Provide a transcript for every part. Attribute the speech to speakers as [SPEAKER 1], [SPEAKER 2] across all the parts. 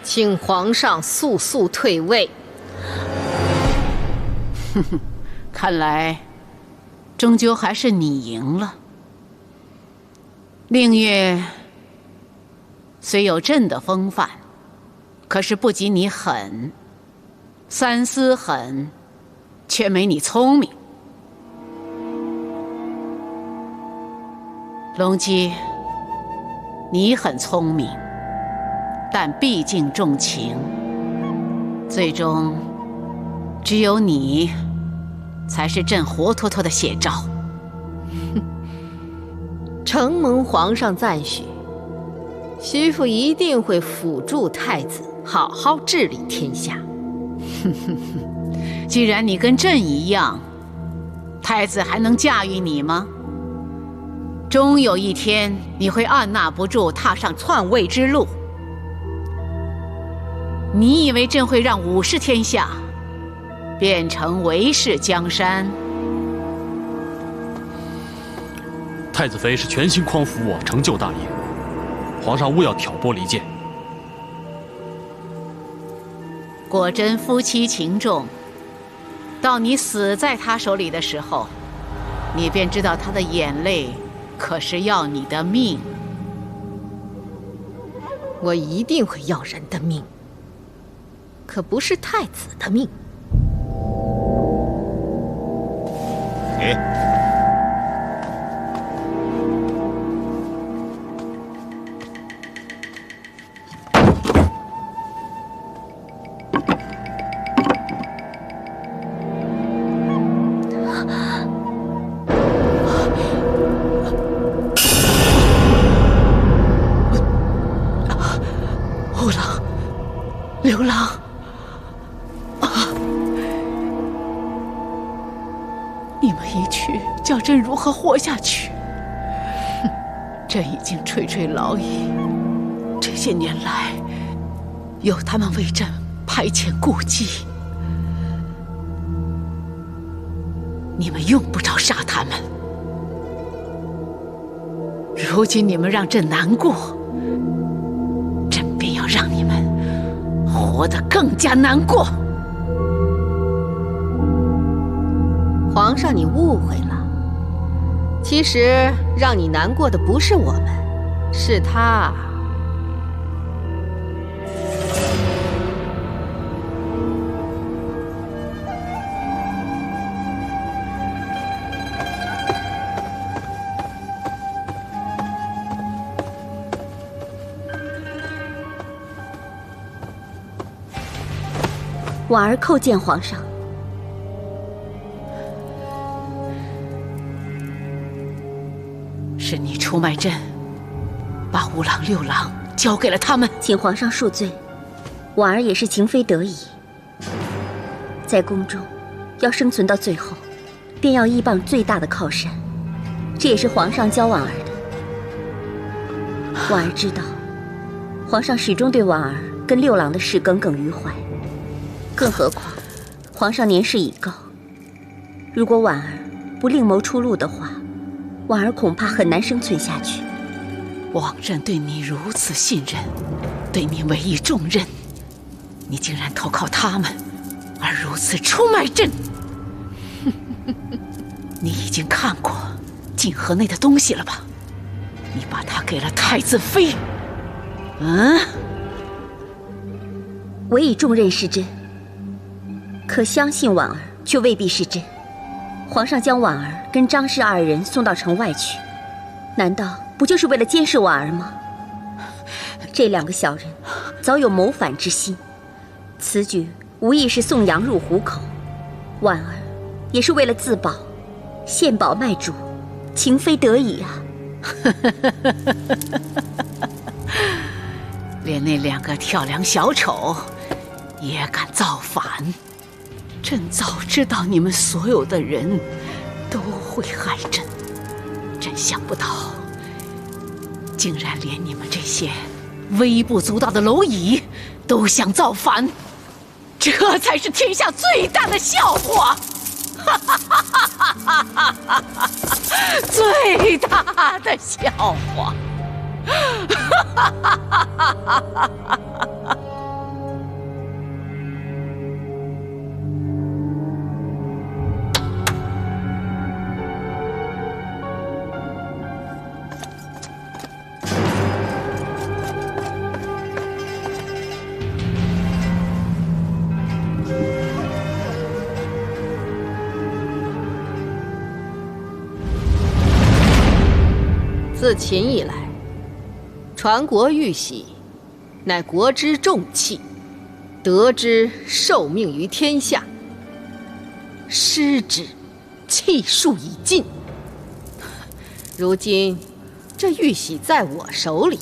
[SPEAKER 1] 请皇上速速退位。
[SPEAKER 2] 哼哼，看来终究还是你赢了。令月虽有朕的风范，可是不及你狠。三思狠，却没你聪明。龙姬，你很聪明，但毕竟重情，最终只有你才是朕活脱脱的写照。
[SPEAKER 1] 承蒙皇上赞许，媳妇一定会辅助太子好好治理天下。
[SPEAKER 2] 既然你跟朕一样，太子还能驾驭你吗？终有一天，你会按捺不住，踏上篡位之路。你以为朕会让武士天下变成韦氏江山？
[SPEAKER 3] 太子妃是全心匡扶我，成就大业，皇上勿要挑拨离间。
[SPEAKER 2] 果真夫妻情重，到你死在他手里的时候，你便知道他的眼泪可是要你的命。
[SPEAKER 1] 我一定会要人的命，可不是太子的命。
[SPEAKER 2] 虎狼，刘郎，你们一去，叫朕如何活下去？哼，朕已经垂垂老矣，这些年来，有他们为朕排遣顾忌，你们用不着杀他们。如今你们让朕难过，朕便要让你们活得更加难过。
[SPEAKER 1] 皇上，你误会了。其实让你难过的不是我们，是他。
[SPEAKER 4] 婉儿叩见皇上。
[SPEAKER 2] 是你出卖朕，把五郎六郎交给了他们。
[SPEAKER 4] 请皇上恕罪，婉儿也是情非得已。在宫中，要生存到最后，便要依傍最大的靠山，这也是皇上教婉儿的。婉儿知道，皇上始终对婉儿跟六郎的事耿耿于怀。更何况，皇上年事已高，如果婉儿不另谋出路的话，婉儿恐怕很难生存下去。
[SPEAKER 2] 王朕对你如此信任，对你委以重任，你竟然投靠他们，而如此出卖朕！你已经看过锦盒内的东西了吧？你把它给了太子妃。
[SPEAKER 4] 委以重任是真，可相信婉儿却未必是真。皇上将婉儿跟张氏二人送到城外去，难道不就是为了监视婉儿吗？这两个小人早有谋反之心，此举无疑是送羊入虎口。婉儿也是为了自保，献宝卖主，情非得已啊。
[SPEAKER 2] 连那两个跳梁小丑也敢造反，朕早知道你们所有的人都会害朕，朕想不到竟然连你们这些微不足道的蝼蚁都想造反，这才是天下最大的笑话！最大的笑话！
[SPEAKER 1] 自秦以来，传国玉玺，乃国之重器，得之受命于天下。失之，气数已尽。如今这玉玺在我手里，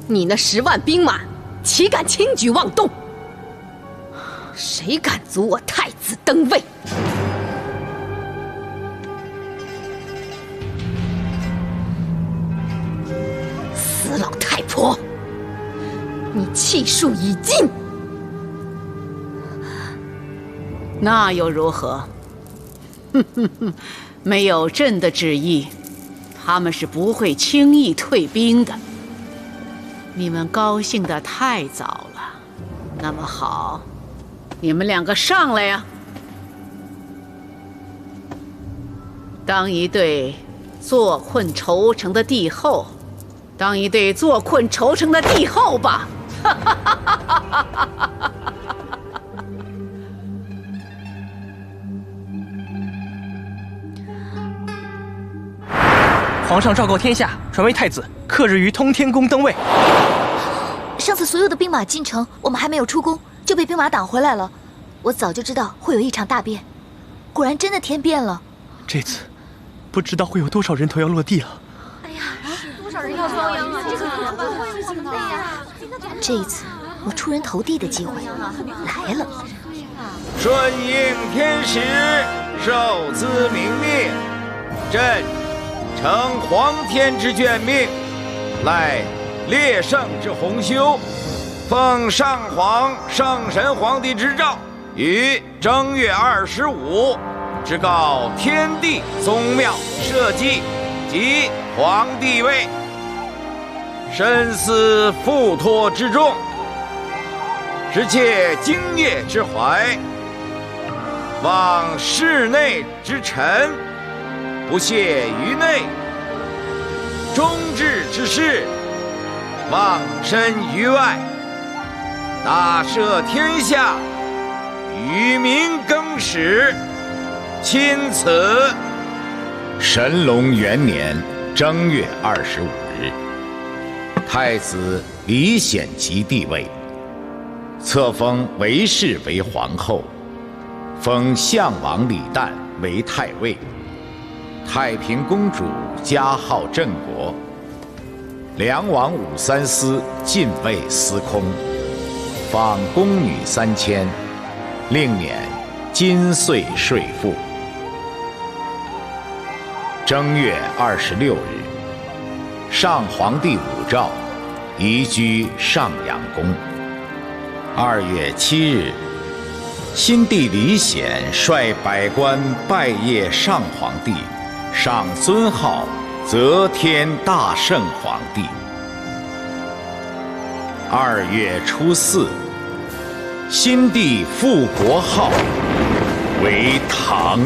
[SPEAKER 1] 你那10万兵马，岂敢轻举妄动？谁敢阻我太子登位？死老太婆，你气数已尽。
[SPEAKER 2] 那又如何？没有朕的旨意，他们是不会轻易退兵的。你们高兴得太早了。那么好，你们2个上来呀！当一队坐困愁城的帝后，当一队坐困愁城的帝后吧！
[SPEAKER 5] 皇上昭告天下，传位太子刻日于通天宫登位。
[SPEAKER 6] 上次所有的兵马进城，我们还没有出宫，就被兵马挡回来了。我早就知道会有一场大变，果然真的天变了。
[SPEAKER 5] 这次，不知道会有多少人头要落地了。
[SPEAKER 6] 哎呀，多少人要遭殃啊！这个怎么办？这一次，我出人头地的机会来了。
[SPEAKER 7] 顺应天时，受兹明命，朕承皇天之眷命，赖烈圣之洪修，奉上皇圣神皇帝之诏，于正月25，至告天地宗庙社稷及皇帝位。深思付托之重，实切敬业之怀，望室内之臣不懈于内，忠志之士忘身于外，大赦天下，与民更始。钦此。
[SPEAKER 8] 神龙元年正月25日，太子李显即帝位，册封韦氏为皇后，封相王李旦为太尉，太平公主加号镇国，梁王武3司进位司空，访宫女3000，另免金岁税赋。正月26日，上皇帝武曌移居上阳宫。2月7日，新帝李显率百官拜谒上皇帝，上尊号则天大圣皇帝。2月初4，新帝复国号为唐。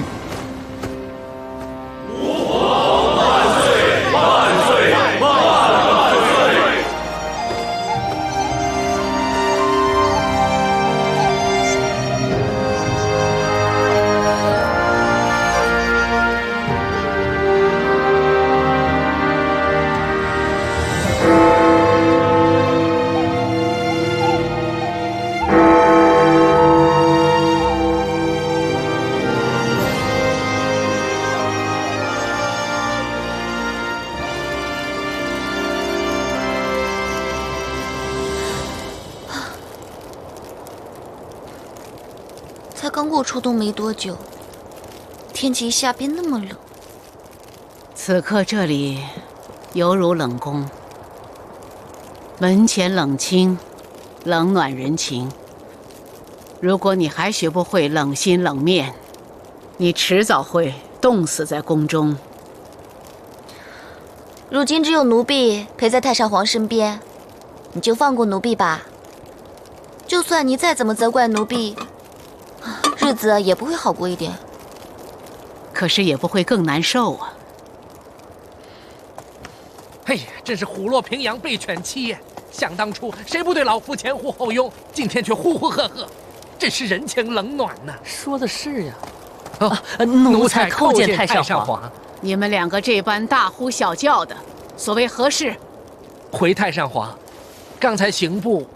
[SPEAKER 6] 才刚过初冬没多久，天气一下变那么冷。
[SPEAKER 2] 此刻这里犹如冷宫，门前冷清，冷暖人情。如果你还学不会冷心冷面，你迟早会冻死在宫中。
[SPEAKER 6] 如今只有奴婢陪在太上皇身边，你就放过奴婢吧。就算你再怎么责怪奴婢，日子也不会好过一点。
[SPEAKER 2] 可是也不会更难受啊。
[SPEAKER 9] 哎呀，真是虎落平阳被犬欺呀！想当初谁不对老夫前呼后拥，今天却呼呼喝喝，真是人情冷暖呐。
[SPEAKER 10] 说的是呀。
[SPEAKER 9] 哦，
[SPEAKER 10] 奴才叩见太上皇。
[SPEAKER 2] 你们两个这般大呼小叫的，所谓何事？
[SPEAKER 9] 回太上皇，刚才刑部，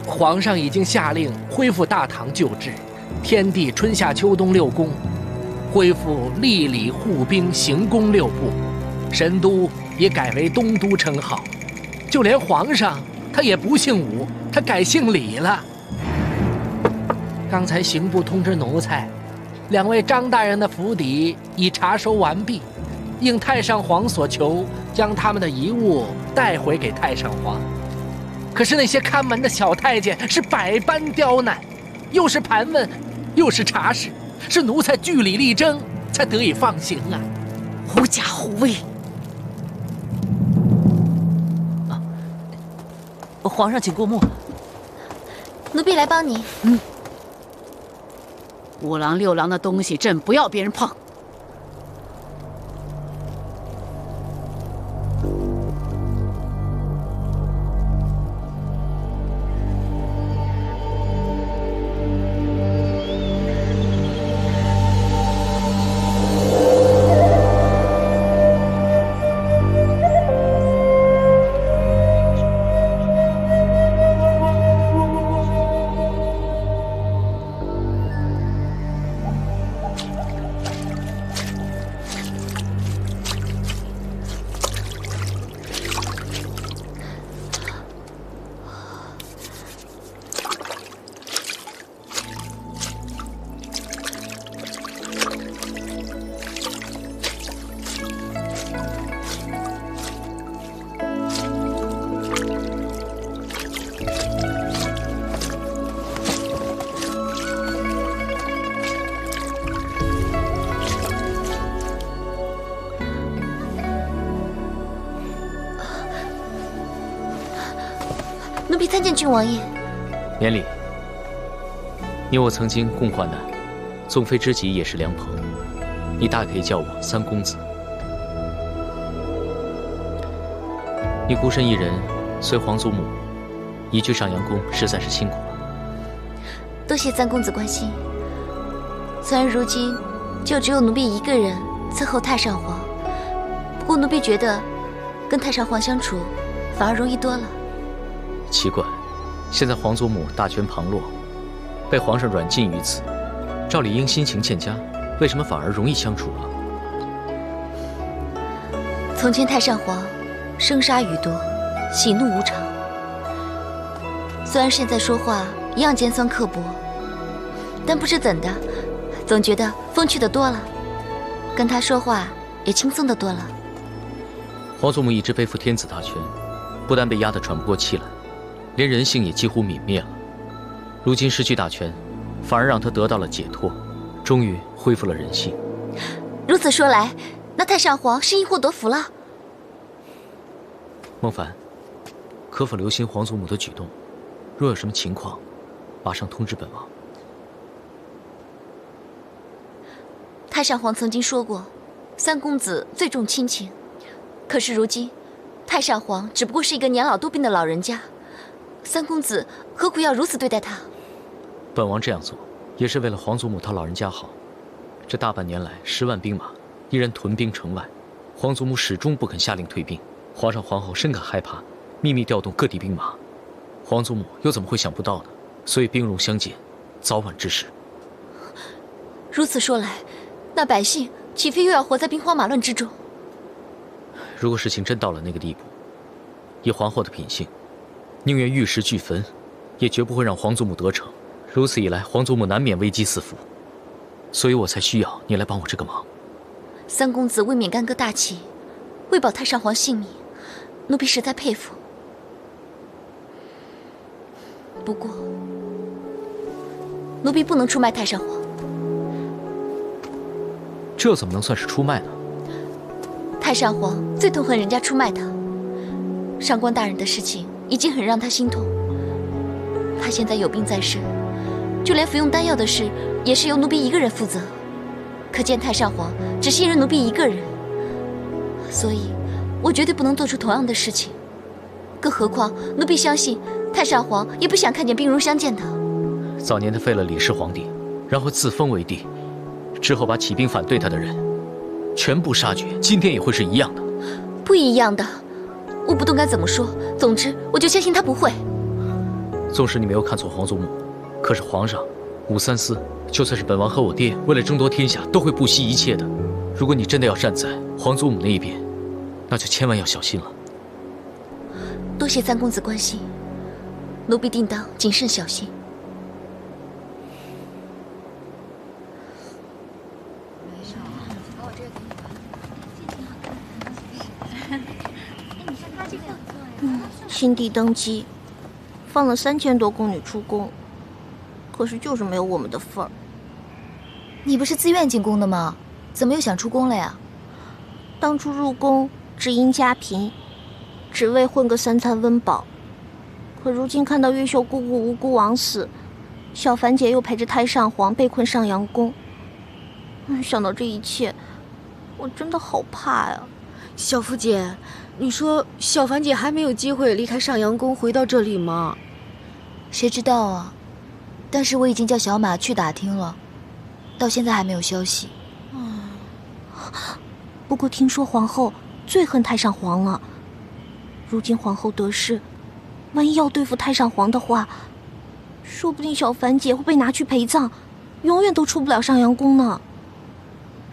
[SPEAKER 9] 皇上已经下令恢复大唐旧制，天地春夏秋冬6宫，恢复吏礼户兵刑工6部，神都也改为东都称号，就连皇上他也不姓武，他改姓李了。刚才刑部通知奴才，2位张大人的府邸已查收完毕，应太上皇所求，将他们的遗物带回给太上皇。可是那些看门的小太监是百般刁难，又是盘问，又是查事，是奴才据理力争，才得以放行啊！
[SPEAKER 2] 狐假虎威！
[SPEAKER 10] 皇上，请过目。
[SPEAKER 6] 奴婢来帮你。
[SPEAKER 2] 5郎6郎的东西，朕不要别人碰。
[SPEAKER 6] 奴婢参见郡王爷。
[SPEAKER 11] 免礼。你我曾经共患难，纵非知己也是良朋，你大可以叫我3公子。你孤身一人随皇祖母移居上阳宫，实在是辛苦了。
[SPEAKER 6] 多谢3公子关心。虽然如今就只有奴婢一个人伺候太上皇，不过奴婢觉得跟太上皇相处反而容易多了。
[SPEAKER 11] 奇怪，现在皇祖母大权旁落，被皇上软禁于此，照理应心情欠佳，为什么反而容易相处了？
[SPEAKER 6] 从前太上皇生杀予夺，喜怒无常，虽然现在说话一样尖酸刻薄，但不知怎的，总觉得风趣的多了，跟他说话也轻松的多了。
[SPEAKER 11] 皇祖母一直背负天子大权，不但被压得喘不过气来，连人性也几乎泯灭了。如今失去大权，反而让他得到了解脱，终于恢复了人性。
[SPEAKER 6] 如此说来，那太上皇是因祸得福了。
[SPEAKER 11] 孟凡，可否留心皇祖母的举动？若有什么情况，马上通知本王。
[SPEAKER 6] 太上皇曾经说过，3公子最重亲情。可是如今，太上皇只不过是一个年老多病的老人家，3公子何苦要如此对待他？
[SPEAKER 11] 本王这样做，也是为了皇祖母她老人家好。这大半年来，10万兵马依然屯兵城外，皇祖母始终不肯下令退兵。皇上皇后深感害怕，秘密调动各地兵马。皇祖母又怎么会想不到呢？所以兵戎相见，早晚之事。
[SPEAKER 6] 如此说来，那百姓岂非又要活在兵荒马乱之中？
[SPEAKER 11] 如果事情真到了那个地步，以皇后的品性，宁愿玉石俱焚，也绝不会让皇祖母得逞。如此一来，皇祖母难免危机四伏，所以我才需要你来帮我这个忙。
[SPEAKER 6] 3公子未免干戈大起，为保太上皇性命，奴婢实在佩服。不过，奴婢不能出卖太上皇。
[SPEAKER 11] 这怎么能算是出卖呢？
[SPEAKER 6] 太上皇最痛恨人家出卖他。上官大人的事情已经很让他心痛，他现在有病在身，就连服用丹药的事也是由奴婢一个人负责。可见太上皇只信任奴婢一个人，所以我绝对不能做出同样的事情。更何况奴婢相信太上皇也不想看见兵戎相见的。
[SPEAKER 11] 早年他废了李氏皇帝，然后自封为帝，之后把起兵反对他的人全部杀绝，今天也会是一样的。
[SPEAKER 6] 不一样的，我不懂该怎么说。总之，我就相信他不会。
[SPEAKER 11] 纵使你没有看错皇祖母，可是皇上、武三思，就算是本王和我爹，为了争夺天下，都会不惜一切的。如果你真的要站在皇祖母那一边，那就千万要小心了。
[SPEAKER 6] 多谢三公子关心，奴婢定当谨慎小心。
[SPEAKER 12] 新帝登基，放了3000多宫女出宫，可是就是没有我们的份儿。
[SPEAKER 6] 你不是自愿进宫的吗？怎么又想出宫了呀？
[SPEAKER 12] 当初入宫只因家贫，只为混个3餐温饱。可如今看到玉秀姑姑无辜枉死，小凡姐又陪着太上皇被困上阳宫，想到这一切，我真的好怕呀。
[SPEAKER 1] 小福姐，你说小凡姐还没有机会离开上阳宫回到这里吗？
[SPEAKER 6] 谁知道啊，但是我已经叫小马去打听了，到现在还没有消息。
[SPEAKER 12] 不过听说皇后最恨太上皇了，如今皇后得势，万一要对付太上皇的话，说不定小凡姐会被拿去陪葬，永远都出不了上阳宫呢。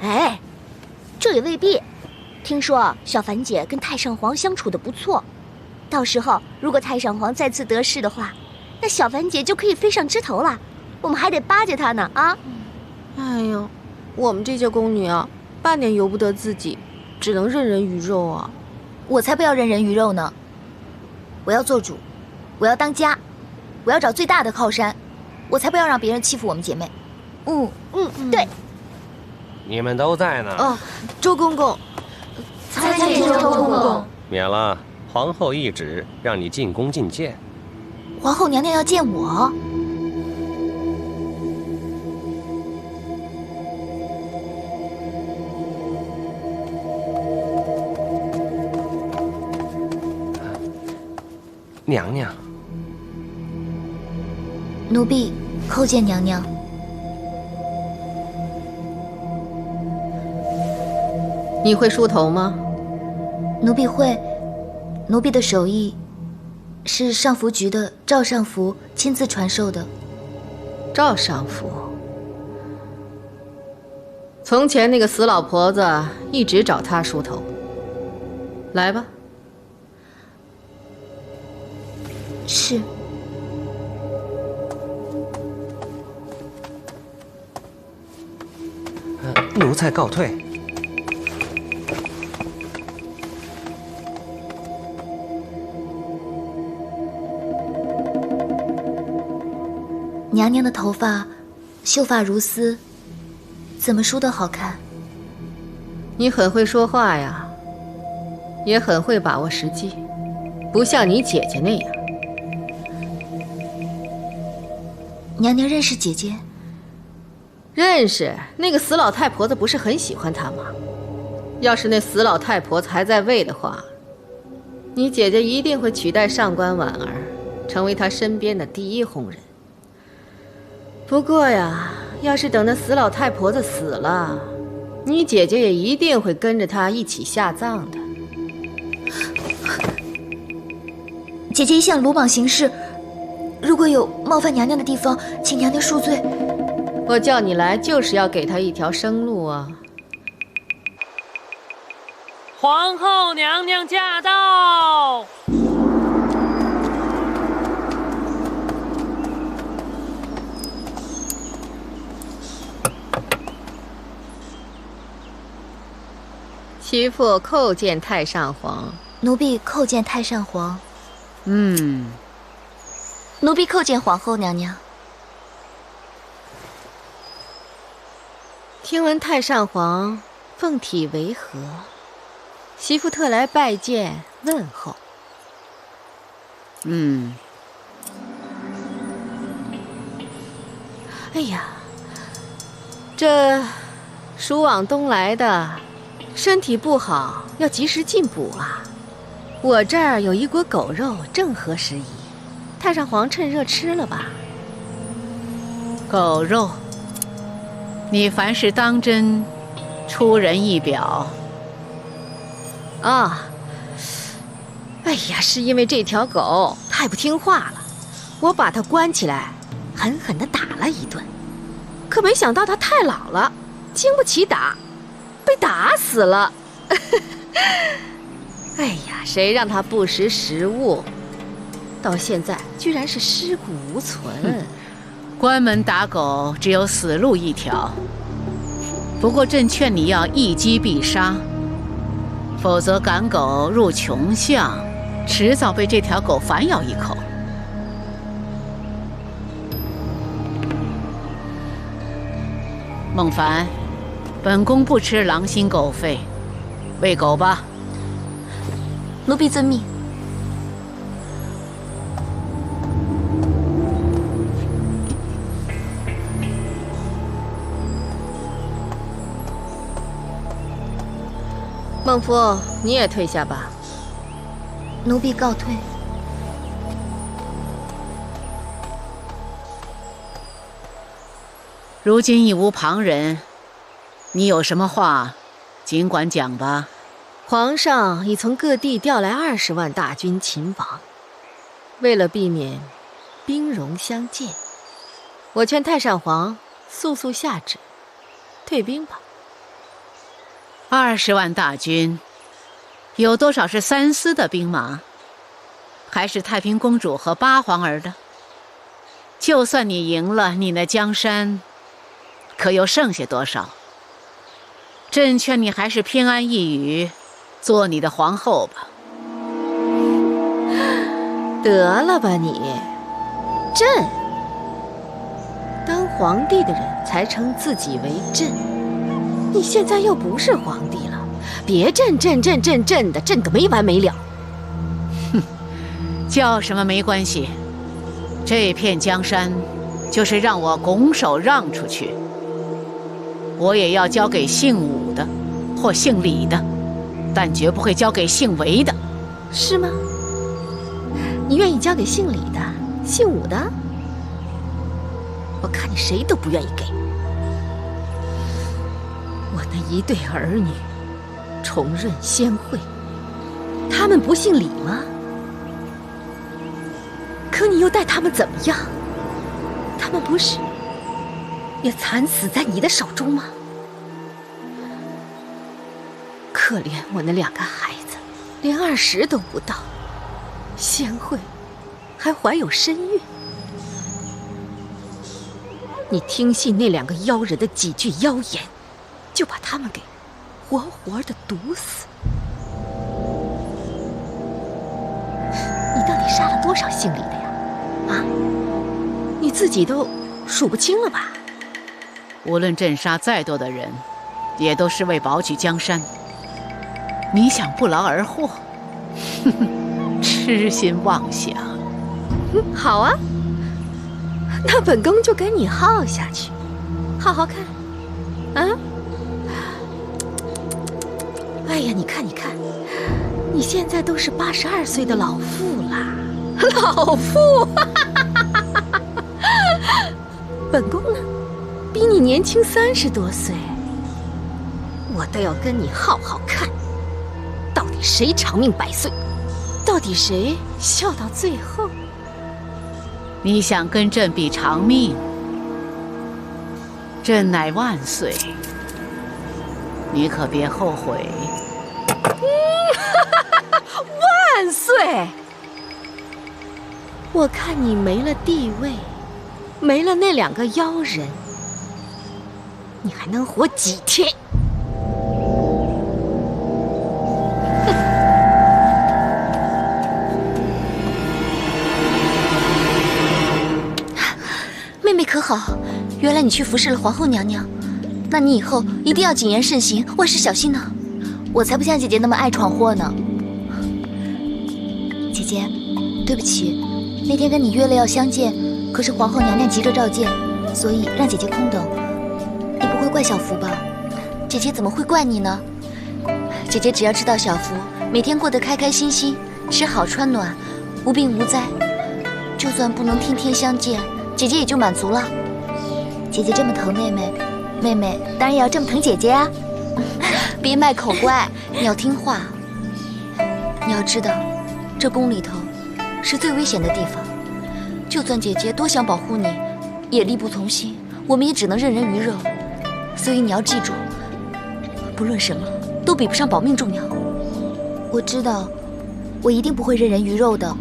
[SPEAKER 13] 哎，这也未必。听说小凡姐跟太上皇相处的不错，到时候如果太上皇再次得势的话，那小凡姐就可以飞上枝头了，我们还得巴结她呢啊！
[SPEAKER 1] 哎呦，我们这些宫女啊，半点由不得自己，只能任人鱼肉啊！
[SPEAKER 6] 我才不要任人鱼肉呢！我要做主，我要当家，我要找最大的靠山，我才不要让别人欺负我们姐妹。
[SPEAKER 13] 对。
[SPEAKER 14] 你们都在呢。
[SPEAKER 1] 哦，周公公。
[SPEAKER 6] 参见周公公。
[SPEAKER 14] 免了，皇后懿旨让你进宫觐见。
[SPEAKER 6] 皇后娘娘要见我？
[SPEAKER 14] 娘娘。
[SPEAKER 6] 奴婢叩见娘娘。
[SPEAKER 1] 你会梳头吗？
[SPEAKER 6] 奴婢会，奴婢的手艺是上服局的赵上服亲自传授的。
[SPEAKER 1] 赵上服，从前那个死老婆子一直找他梳头。来吧。
[SPEAKER 6] 是。
[SPEAKER 14] 奴才告退。
[SPEAKER 6] 娘娘的头发秀发如丝，怎么梳得好看？
[SPEAKER 1] 你很会说话呀，也很会把握时机，不像你姐姐那样。
[SPEAKER 6] 娘娘认识姐姐？
[SPEAKER 1] 认识。那个死老太婆子不是很喜欢她吗？要是那死老太婆子还在位的话，你姐姐一定会取代上官婉儿，成为她身边的第一红人。不过呀，要是等那死老太婆子死了，你姐姐也一定会跟着她一起下葬的。
[SPEAKER 6] 姐姐一向鲁莽行事，如果有冒犯娘娘的地方，请娘娘恕罪。
[SPEAKER 1] 我叫你来就是要给她一条生路啊！
[SPEAKER 15] 皇后娘娘驾到！
[SPEAKER 1] 媳妇叩见太上皇。
[SPEAKER 6] 奴婢叩见太上皇。奴婢叩见皇后娘娘。
[SPEAKER 1] 听闻太上皇凤体为何，媳妇特来拜见问候。哎呀，这暑往东来的，身体不好要及时进补啊。我这儿有一锅狗肉，正合时宜，太上皇趁热吃了吧。
[SPEAKER 2] 狗肉，你凡是当真出人意表。
[SPEAKER 1] 啊，哎呀，是因为这条狗太不听话了，我把它关起来，狠狠地打了一顿。可没想到它太老了，经不起打，被打死了。哎呀，谁让它不识时务，到现在居然是尸骨无存。
[SPEAKER 2] 关门打狗只有死路一条。不过朕劝你要一击必杀，否则赶狗入穷巷，迟早被这条狗反咬一口。孟凡，本宫不吃狼心狗肺，喂狗吧。
[SPEAKER 6] 奴婢遵命。
[SPEAKER 1] 孟夫，你也退下吧。
[SPEAKER 6] 奴婢告退。
[SPEAKER 2] 如今已无旁人，你有什么话，尽管讲吧。
[SPEAKER 1] 皇上已从各地调来20万大军勤王，为了避免兵戎相见，我劝太上皇速速下旨退兵吧。
[SPEAKER 2] 20万大军，有多少是三司的兵马？还是太平公主和八皇儿的？就算你赢了，你那江山可又剩下多少？朕劝你还是偏安一隅，做你的皇后吧。
[SPEAKER 1] 得了吧你！朕当皇帝的人才称自己为朕，你现在又不是皇帝了，别朕的，朕个没完没了。
[SPEAKER 2] 哼，叫什么没关系，这片江山就是让我拱手让出去，我也要交给姓武的或姓李的，但绝不会交给姓韦的。
[SPEAKER 1] 是吗？你愿意交给姓李的、姓武的？我看你谁都不愿意给。我那一对儿女，重润、先惠，他们不姓李吗？可你又待他们怎么样？他们不是也惨死在你的手中吗？可怜我那2个孩子，连20都不到，先惠还怀有身孕。你听信那2个妖人的几句妖言，就把他们给活活的毒死。你到底杀了多少姓李的呀？啊，你自己都数不清了吧？
[SPEAKER 2] 无论朕杀再多的人，也都是为保举江山。你想不劳而获？哼哼，痴心妄想。
[SPEAKER 1] 好啊，那本宫就跟你耗下去，好好看。啊！哎呀，你看，你现在都是82岁的老妇啦，老妇！本宫呢，比你年轻30多岁，我倒要跟你好好看，到底谁长命100岁，到底谁笑到最后？
[SPEAKER 2] 你想跟朕比长命？朕乃万岁，你可别后悔。
[SPEAKER 1] 万岁！我看你没了地位，没了那2个妖人，你还能活几天？
[SPEAKER 6] 妹妹可好？原来你去服侍了皇后娘娘，那你以后一定要谨言慎行，万事小心呢。我才不像姐姐那么爱闯祸呢。姐姐，对不起，那天跟你约了要相见，可是皇后娘娘急着召见，所以让姐姐空等。你不会怪小福吧？姐姐怎么会怪你呢？姐姐只要知道小福每天过得开开心心，吃好穿暖，无病无灾，就算不能天天相见，姐姐也就满足了。姐姐这么疼妹妹，妹妹当然也要这么疼姐姐啊。别卖口乖，你要听话。你要知道，这宫里头是最危险的地方，就算姐姐多想保护你，也力不从心，我们也只能任人鱼肉。所以你要记住，不论什么都比不上保命重要。我知道，我一定不会任人鱼肉的，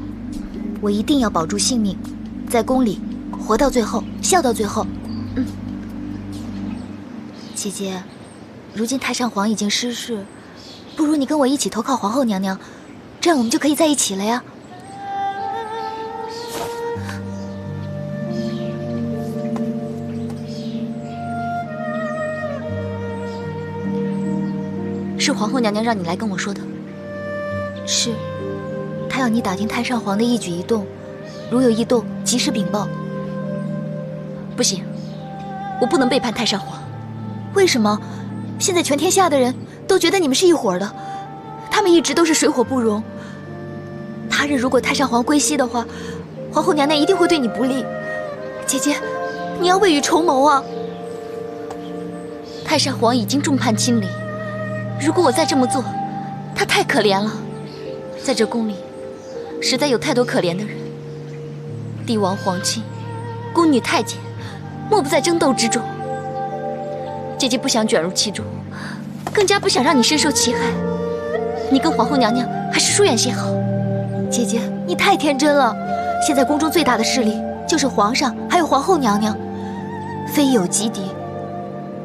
[SPEAKER 6] 我一定要保住性命，在宫里活到最后，笑到最后。姐姐，如今太上皇已经失势，不如你跟我一起投靠皇后娘娘，这样我们就可以在一起了呀。是皇后娘娘让你来跟我说的。是，她要你打听太上皇的一举一动，如有异动，及时禀报。不行，我不能背叛太上皇。为什么？现在全天下的人都觉得你们是一伙的，他们一直都是水火不容。他日如果太上皇归西的话，皇后娘娘一定会对你不利。姐姐，你要未雨绸缪啊！太上皇已经众叛亲离，如果我再这么做，他太可怜了。在这宫里，实在有太多可怜的人，帝王、皇亲、宫女、太监，莫不在争斗之中。姐姐不想卷入其中，更加不想让你深受其害。你跟皇后娘娘还是疏远些好。姐姐，你太天真了。现在宫中最大的势力就是皇上，还有皇后娘娘，非友即敌。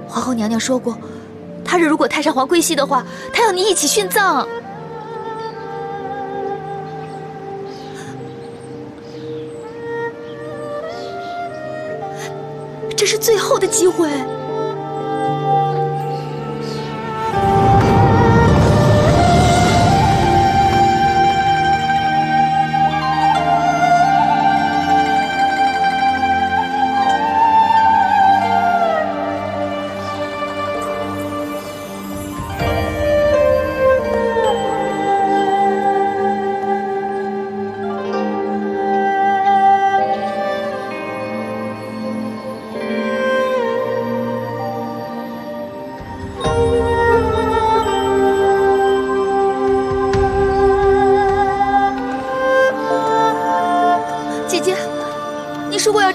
[SPEAKER 6] 皇后娘娘说过，他日如果太上皇归西的话，她要你一起殉葬。这是最后的机会。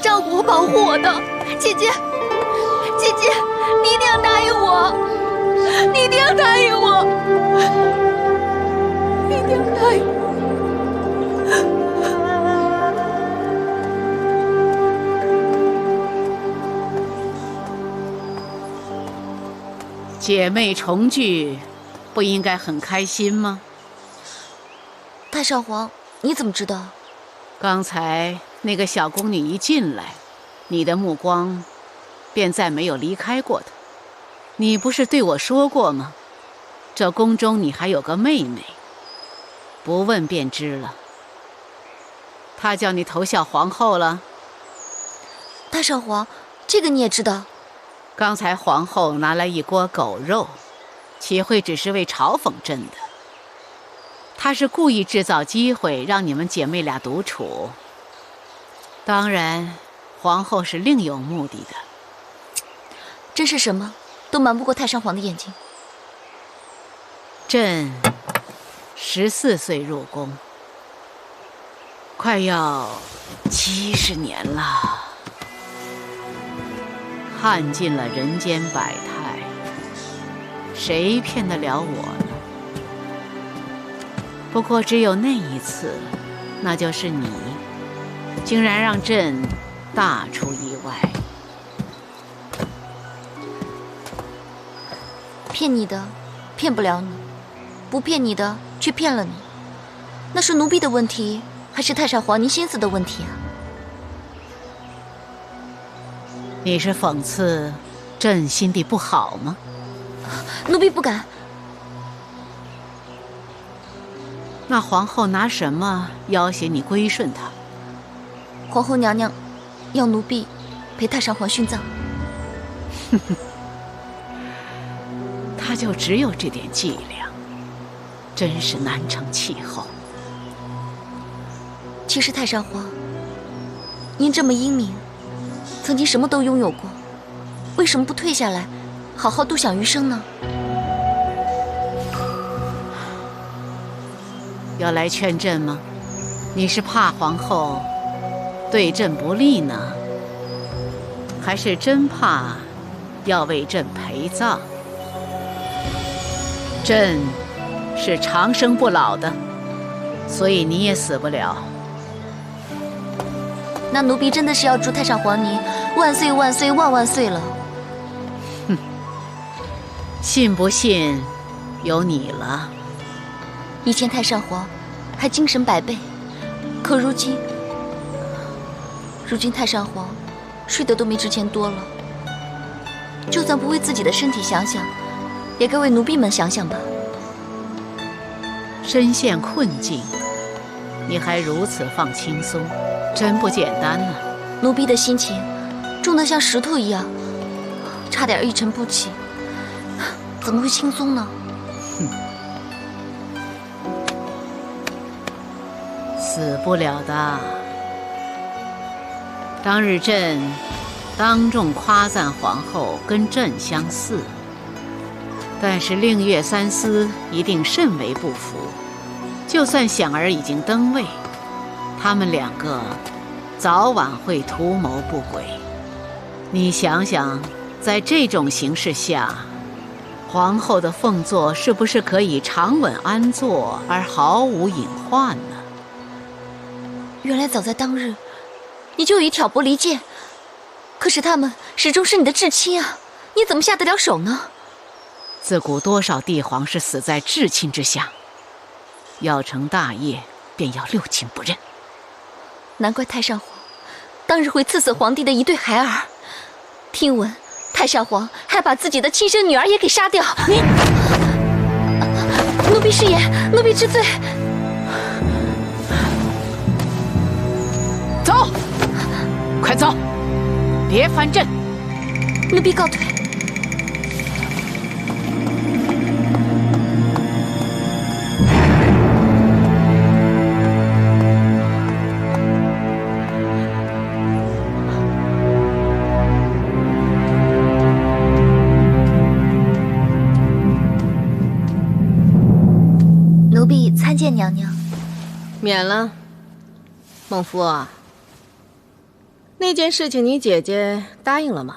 [SPEAKER 6] 照顾我、保护我的姐姐，姐姐，你一定要答应我，你一定要答应我，你一定要答应我。
[SPEAKER 2] 姐妹重聚，不应该很开心吗？
[SPEAKER 6] 太上皇，你怎么知道？
[SPEAKER 2] 刚才那个小宫女一进来，你的目光便再没有离开过她。你不是对我说过吗？这宫中你还有个妹妹，不问便知了。她叫你投效皇后了？
[SPEAKER 6] 太上皇，这个你也知道？
[SPEAKER 2] 刚才皇后拿来一锅狗肉，岂会只是为嘲讽朕的？她是故意制造机会让你们姐妹俩独处。当然，皇后是另有目的的。
[SPEAKER 6] 这是什么？都瞒不过太上皇的眼睛。
[SPEAKER 2] 朕14岁入宫，快要70年了，看尽了人间百态，谁骗得了我呢？不过只有那一次，那就是你，竟然让朕大出意外。
[SPEAKER 6] 骗你的，骗不了你；不骗你的，却骗了你。那是奴婢的问题，还是太上皇您心思的问题啊？
[SPEAKER 2] 你是讽刺朕心地不好吗？
[SPEAKER 6] 奴婢不敢。
[SPEAKER 2] 那皇后拿什么要挟你归顺她？
[SPEAKER 6] 皇后娘娘要奴婢陪太上皇殉葬。
[SPEAKER 2] 她就只有这点伎俩，真是难成气候。
[SPEAKER 6] 其实太上皇，您这么英明，曾经什么都拥有过，为什么不退下来，好好独享余生呢？
[SPEAKER 2] 要来劝朕吗？你是怕皇后对朕不利呢，还是真怕要为朕陪葬？朕是长生不老的，所以你也死不了。
[SPEAKER 6] 那奴婢真的是要祝太上皇您万岁万岁万万岁了。
[SPEAKER 2] 哼，信不信由你了。
[SPEAKER 6] 以前太上皇还精神百倍，可如今太上皇睡得都没之前多了。就算不为自己的身体想想，也该为奴婢们想想吧。
[SPEAKER 2] 身陷困境，你还如此放轻松，真不简单呢。
[SPEAKER 6] 奴婢的心情重得像石头一样，差点一沉不起，怎么会轻松呢？
[SPEAKER 2] 死不了的。当日朕当众夸赞皇后跟朕相似，但是令月三思一定甚为不服。就算响儿已经登位，他们两个早晚会图谋不轨。你想想，在这种形势下，皇后的凤座是不是可以长稳安坐而毫无隐患呢？
[SPEAKER 6] 原来早在当日，你就已挑拨离间。可是他们始终是你的至亲啊，你怎么下得了手呢？
[SPEAKER 2] 自古多少帝皇是死在至亲之下，要成大业便要六亲不认。
[SPEAKER 6] 难怪太上皇当日会赐死皇帝的一对孩儿。听闻太上皇还把自己的亲生女儿也给杀掉。你，奴婢失言，奴婢知罪。
[SPEAKER 2] 走，快走，别烦朕。
[SPEAKER 6] 奴婢告退。奴婢参见娘娘。
[SPEAKER 1] 免了。孟夫啊，那件事情你姐姐答应了吗？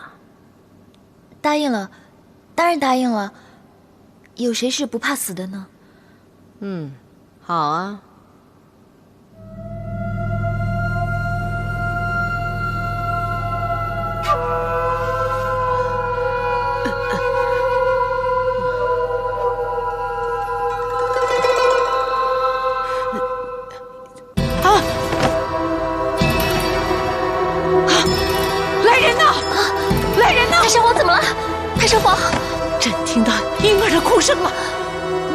[SPEAKER 6] 答应了，当然答应了。有谁是不怕死的呢？
[SPEAKER 1] 好啊。
[SPEAKER 2] 来人呐！来人呐！
[SPEAKER 6] 太上皇怎么了？太上皇，
[SPEAKER 2] 朕听到婴儿的哭声了。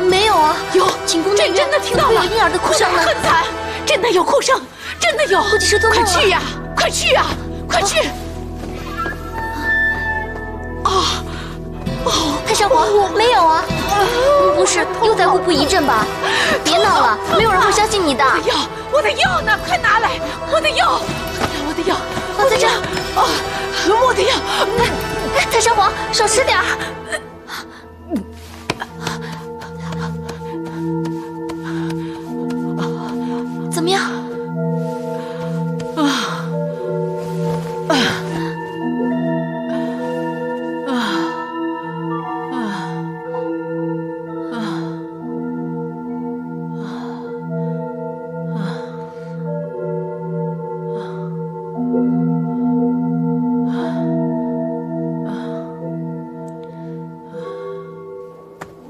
[SPEAKER 6] 没有啊，
[SPEAKER 2] 有，
[SPEAKER 6] 寝宫
[SPEAKER 2] 朕真的听到了
[SPEAKER 6] 婴儿的哭声了，
[SPEAKER 2] 很惨，真的有哭声，真的有。
[SPEAKER 6] 估计是做梦了。
[SPEAKER 2] 快去呀！快去呀！快去！
[SPEAKER 6] 太上皇，没有啊，不是又在故布疑阵吧？别闹了，没有人会相信你的。
[SPEAKER 2] 我的药呢？快拿来！我的药，我的药，
[SPEAKER 6] 在这。
[SPEAKER 2] 我的药。
[SPEAKER 6] 太上皇，少吃点儿。怎么样？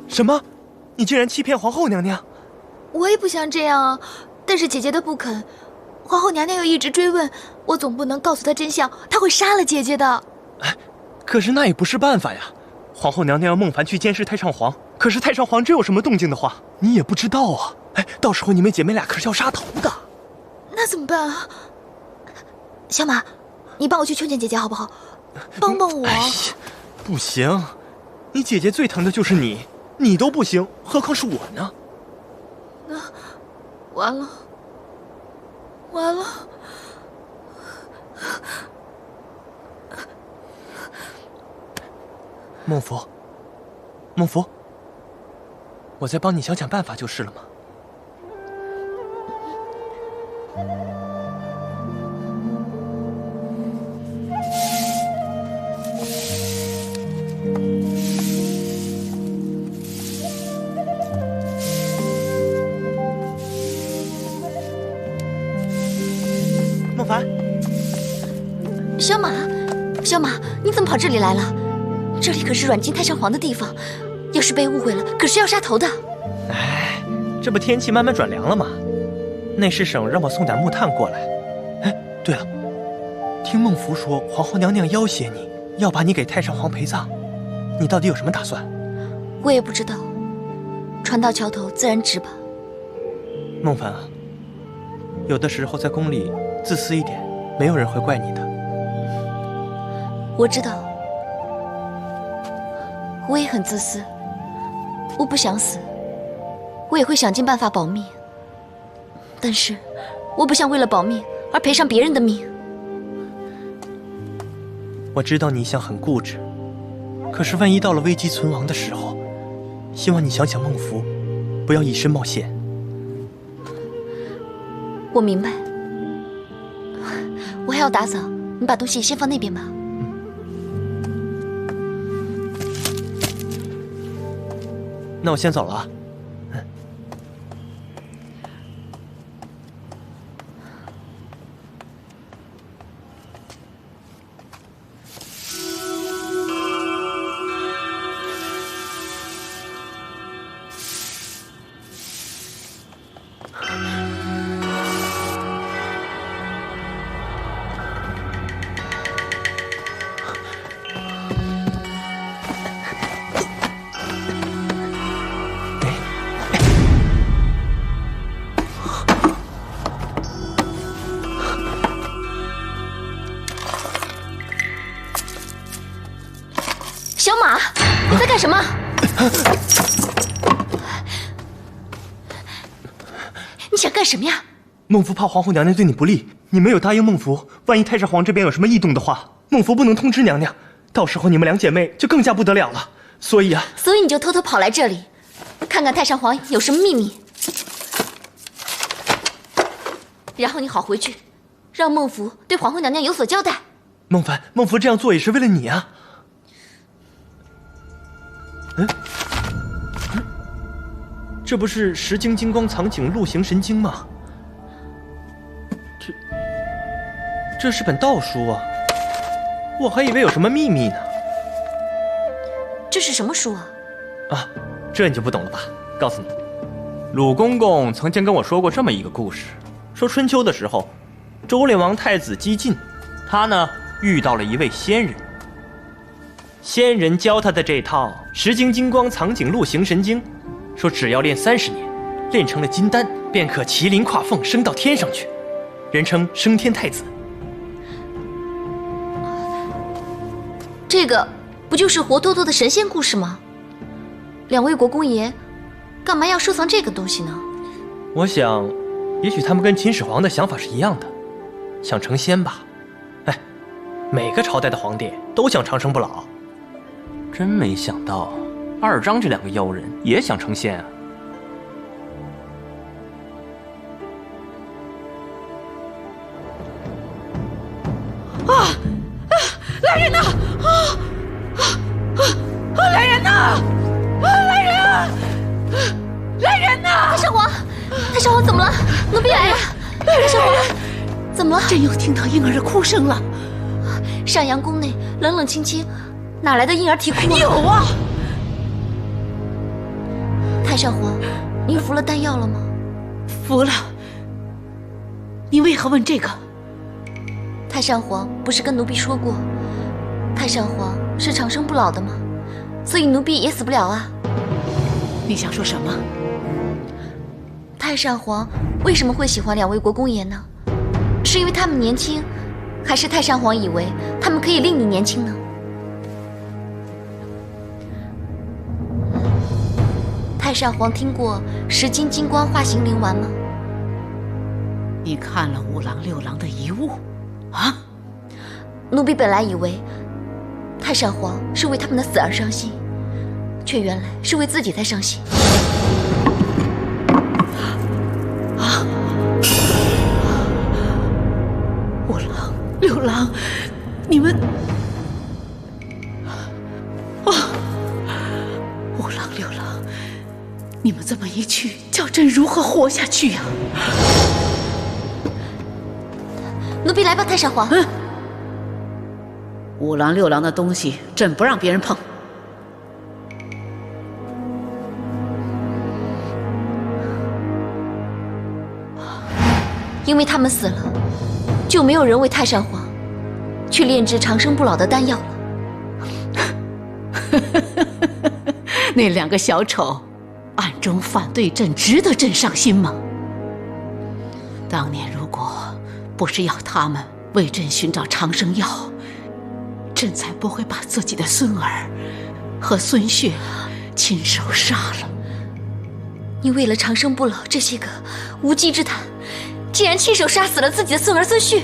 [SPEAKER 5] 什么？你竟然欺骗皇后娘娘！
[SPEAKER 6] 我也不想这样啊，但是姐姐的不肯，皇后娘娘又一直追问，我总不能告诉她真相，她会杀了姐姐的。
[SPEAKER 5] 可是那也不是办法呀。皇后娘娘要孟凡去监视太上皇，可是太上皇真有什么动静的话，你也不知道啊。到时候你们姐妹俩可是要杀头的。
[SPEAKER 6] 那怎么办啊？小马，你帮我去劝劝姐姐好不好？帮帮我。
[SPEAKER 5] 不行，你姐姐最疼的就是你。你都不行，何况是我呢？
[SPEAKER 6] 那完了，完了！
[SPEAKER 5] 孟福，孟福，我再帮你想想办法就是了嘛。孟凡，
[SPEAKER 6] 小马，小马，你怎么跑这里来了？这里可是软禁太上皇的地方，要是被误会了，可是要杀头的。
[SPEAKER 5] 哎，这不天气慢慢转凉了吗？内侍省让我送点木炭过来。哎，对了，听孟福说皇后娘娘要挟你，要把你给太上皇陪葬，你到底有什么打算？
[SPEAKER 6] 我也不知道，船到桥头自然直吧。
[SPEAKER 5] 孟凡啊，有的时候在宫里自私一点，没有人会怪你的。
[SPEAKER 6] 我知道，我也很自私，我不想死，我也会想尽办法保命。但是，我不想为了保命而赔上别人的命。
[SPEAKER 5] 我知道你一向很固执，可是万一到了危机存亡的时候，希望你想想孟福，不要以身冒险。
[SPEAKER 6] 我明白，我还要打扫，你把东西先放那边吧。
[SPEAKER 5] 那我先走了啊。
[SPEAKER 6] 小马，你在干什么？你想干什么呀？
[SPEAKER 5] 孟福怕皇后娘娘对你不利，你没有答应孟福，万一太上皇这边有什么异动的话，孟福不能通知娘娘，到时候你们两姐妹就更加不得了了。所以
[SPEAKER 6] 你就偷偷跑来这里，看看太上皇有什么秘密，然后你好回去，让孟福对皇后娘娘有所交代。
[SPEAKER 5] 孟凡，孟福这样做也是为了你啊。这不是石经金光藏景陆行神经吗？这是本道书啊，我还以为有什么秘密呢。
[SPEAKER 6] 这是什么书啊？
[SPEAKER 5] 啊，这你就不懂了吧？告诉你，鲁公公曾经跟我说过这么一个故事，说春秋的时候，周烈王太子姬晋，他呢遇到了一位仙人。仙人教他的这套石经金光藏景陆行神经，说只要练30年，练成了金丹，便可麒麟跨凤升到天上去，人称升天太子。
[SPEAKER 6] 这个不就是活脱脱的神仙故事吗？两位国公爷，干嘛要收藏这个东西呢？
[SPEAKER 5] 我想，也许他们跟秦始皇的想法是一样的，想成仙吧。哎，每个朝代的皇帝都想长生不老。真没想到，二张这两个妖人也想成仙啊！
[SPEAKER 2] 来人呐！来人呐！来人啊！来人呐！
[SPEAKER 6] 太上皇，太上皇怎么了？奴婢来了。太上皇，怎么了？
[SPEAKER 2] 朕又听到婴儿的哭声了。
[SPEAKER 6] 上阳宫内冷冷清清，哪来的婴儿啼哭啊？
[SPEAKER 2] 有啊！
[SPEAKER 6] 太上皇，您服了丹药了吗？
[SPEAKER 2] 服了。你为何问这个？
[SPEAKER 6] 太上皇不是跟奴婢说过，太上皇是长生不老的吗？所以奴婢也死不了啊。
[SPEAKER 2] 你想说什么？
[SPEAKER 6] 太上皇为什么会喜欢两位国公爷呢？是因为他们年轻，还是太上皇以为他们可以令你年轻呢？太上皇听过石经金光化形灵丸吗？
[SPEAKER 2] 你看了五郎六郎的遗物啊？
[SPEAKER 6] 奴婢本来以为太上皇是为他们的死而伤心，却原来是为自己在伤心。
[SPEAKER 2] 六郎，你们……啊！五郎、六郎，你们这么一去，叫朕如何活下去呀？
[SPEAKER 6] 奴婢来吧，太上皇。
[SPEAKER 2] 五郎、六郎的东西，朕不让别人碰。
[SPEAKER 6] 因为他们死了，就没有人为太上皇去炼制长生不老的丹药了。
[SPEAKER 2] 那两个小丑暗中反对朕，值得朕伤心吗？当年如果不是要他们为朕寻找长生药，朕才不会把自己的孙儿和孙婿亲手杀了。
[SPEAKER 6] 你为了长生不老这些个无稽之谈，竟然亲手杀死了自己的孙儿孙婿！